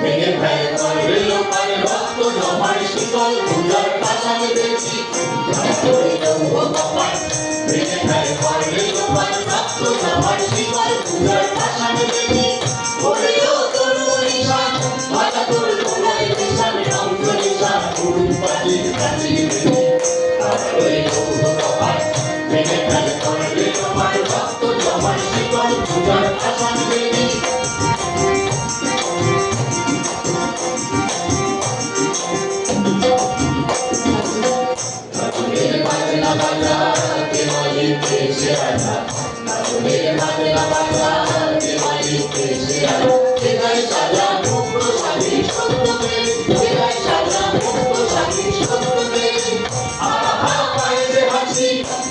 ভেঙে ফেলে করে লোকাল রক্ত জমার শিকল পূজার পাশান দেখি ভেঙে ফেলে করে লোকাল রক্ত জমার শিকল পূজার পাশান দেখি ওরেও তোর নিশান মাথা তোর তোমার নিশান অঙ্ক নিশান উড়ুন পাটির কাছে দেখি ভেঙে ফেলে করে লোকাল রক্ত জমার শিকল পূজার পাশান দেখি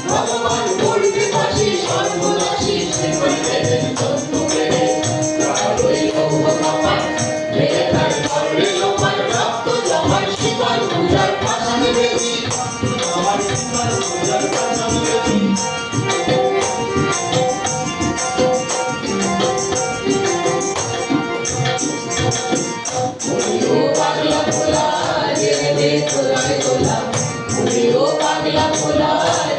ভগবান করতে পারি সর্বনাশী রক্ত জমার শিকল পূজার পাশান দেখি আমার শিকল পূজার পাশান দেখি পাগলা ভোলা দেখে তোলায় তোলা ও পাগলা ভোলা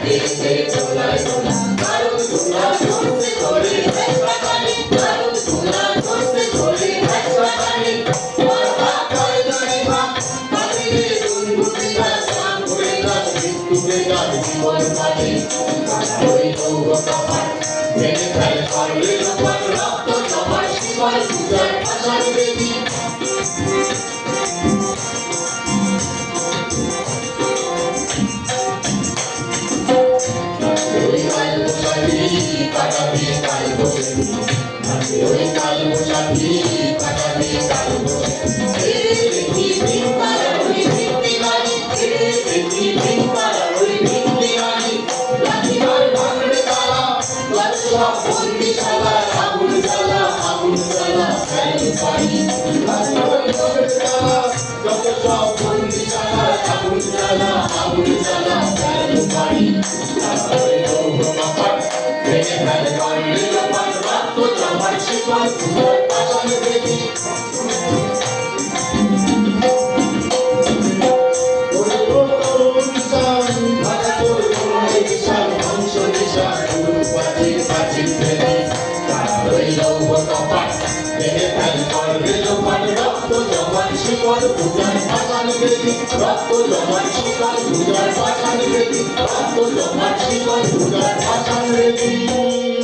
দেখে তোলায় তোলা কারণ তোমরা ধরতে ধরে একবারে কারণ তোমরা ধরতে ধরে একবারে মাথা করে ধরে মা কাঁদিলে দুর্গতি গাছ নাম করে গাছ মৃত্যুকে গাছ জীবন কাটে ওই লৌহ কপাট ভেঙে ফেলে করলে লোকাল রক্ত জমার শিকল পূজার পাশান দেখি কাটাবি কাল বসে ওই কাল বসাবি কাটাবি কাল বসে দেখি ভিঙ্কার ওই ভিঙ্কি গাড়ি দেখি ভিঙ্কার ওই ভিঙ্কি গাড়ি লাঠিমার ভাঙড়ে তালা সব বন্দিশালা আগুন জ্বালা ফেলে পানি লাঠিমার ভাঙড়ে তালা যত সব বন্দিশালা আগুন জ্বালা ফেলে পানি ভেঙে ফেলে করলে লোকাল রক্ত জমার শিকল পূজার পাশান দেখি শিকল পূজার পাশান দেখি রক্ত জমার শিকল পূজার পাশান দেখি রক্ত জমার শিকল পূজার পাশান দেখি